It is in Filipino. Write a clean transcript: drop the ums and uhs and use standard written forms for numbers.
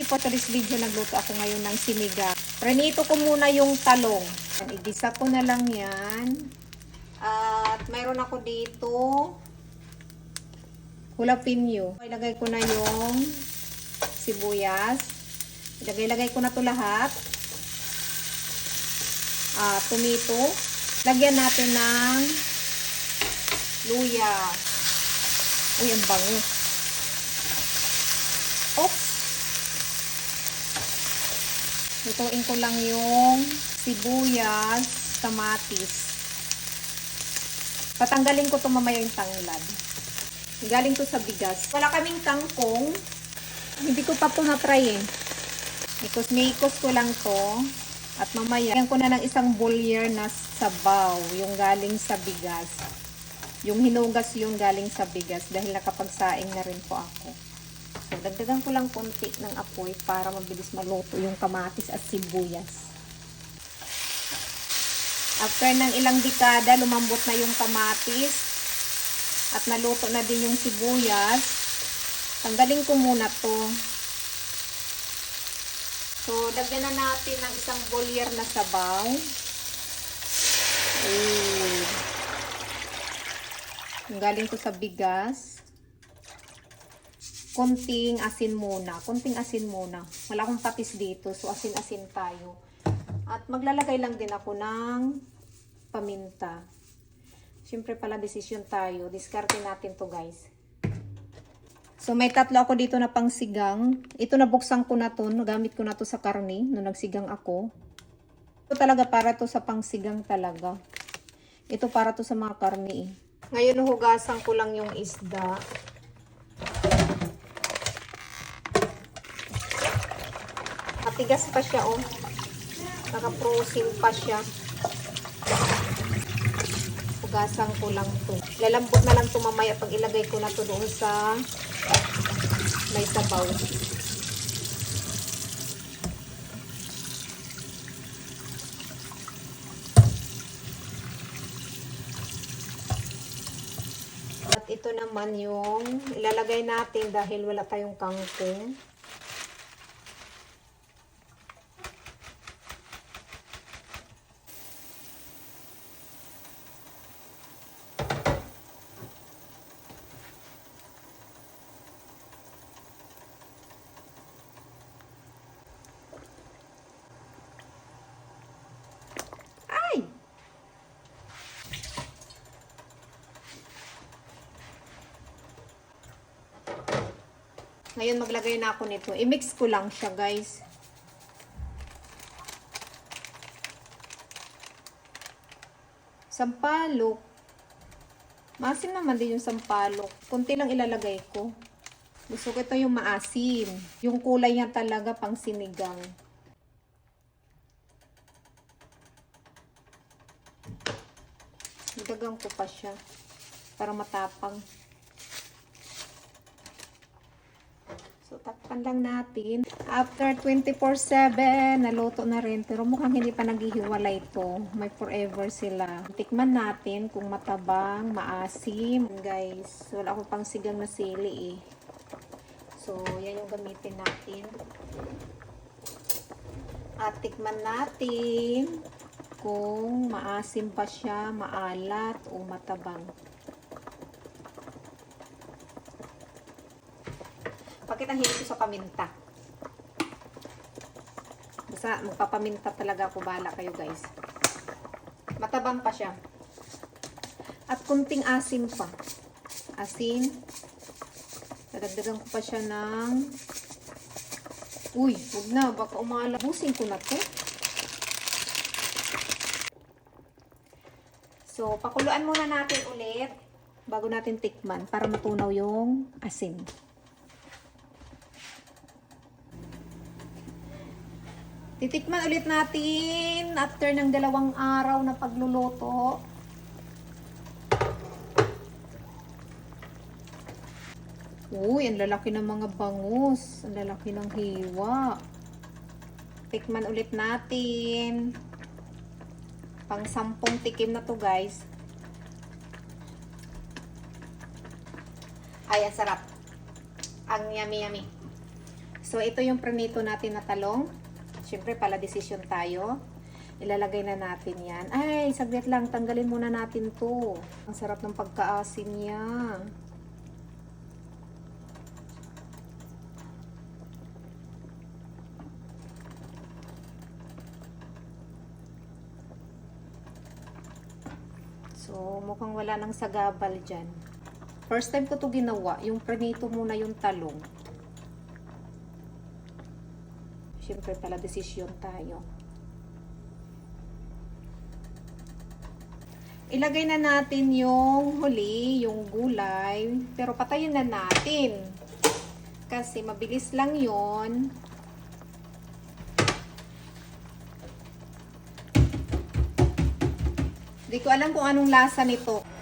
for today's video, nagluto ako ngayon ng sinigang. Prenito ko muna yung talong. Igisa ko na lang yan. At mayroon ako dito jalapeno. Ilagay ko na yung sibuyas. Ilagay ko na to lahat. Tomato. Lagyan natin ng luya. Uy, ang bango. Oops. Lutuin ko lang yung sibuyas, kamatis. Patanggalin ko to mamaya yung tanglad. Galing to sa bigas. Wala kaming kangkong. Hindi ko pa to na-try eh. Ikos ko lang to. At mamaya, yan ko na ng isang bolyer na sabaw. Yung galing sa bigas. Yung hinugas yung galing sa bigas. Dahil nakapagsaing na rin po ako. So, dagdagan ko lang konti ng apoy para mabilis maluto yung kamatis at sibuyas. After ng ilang dekada, lumambot na yung kamatis at naluto na din yung sibuyas. Tanggalin ko muna to. So, lagyan na natin ng isang bolyer na sabaw. Galing ko sa bigas. Konting asin muna. Wala akong patis dito. So, asin-asin tayo. At maglalagay lang din ako ng paminta. Siyempre pala, desisyon tayo. Diskarte natin to guys. So, may tatlo ako dito na pangsigang. Ito nabuksan ko na to. Nagamit ko na to sa karne nung nagsigang ako. Ito talaga para to sa pangsigang talaga. Ito para to sa mga karne eh. Ngayon, hugasan ko lang yung isda. Matigas pa siya oh. Naka-frozen pa siya. Hugasan ko lang to. Lalambot na lang to mamaya pag ilagay ko na to doon sa may sabaw. At ito naman yung ilalagay natin dahil wala tayong kangkong. Ngayon maglagay na ako nito. I-mix ko lang siya guys. Sampalok. Maasim naman din yung sampalok. Kunti lang ilalagay ko. Gusto ko ito yung maasim. Yung kulay niya talaga pang sinigang. Dagang ko pa siya. Para matapang. So, takpan lang natin. After 24/7, naluto na rin. Pero mukhang hindi pa naghihiwalay ito. May forever sila. Tikman natin kung matabang, maasim. Guys, wala ako pang sigang na sili eh. So, yan yung gamitin natin. At tikman natin kung maasim pa siya, maalat, o matabang. Bakit ang hilig ko sa paminta? Basta magpapaminta talaga ako. Bahala kayo guys. Matabang pa siya. At kunting asin pa. Asin. Nadagdagan ko pa siya ng... Uy, huwag na. Baka umalabusin ko na to. So, pakuluan muna natin ulit bago natin tikman para matunaw yung asin. Titikman ulit natin after ng 2 araw na pagluluto. Uy, ang lalaki ng mga bangus. Ang lalaki ng hiwa. Tikman ulit natin. Pang 10 tikim na to guys. Ay, ang sarap. Ang yummy. So, ito yung pranito natin na talong. Siyempre, pala desisyon tayo. Ilalagay na natin yan. Ay, saglit lang. Tanggalin muna natin to. Ang sarap ng pagkaasim niya. So, mukhang wala nang sagabal dyan. First time ko to ginawa. Yung pranito muna yung talong. Siyempre, pala desisyon tayo. Ilagay na natin yung huli, yung gulay. Pero patayin na natin. Kasi mabilis lang yon. Hindi ko alam kung anong lasa nito.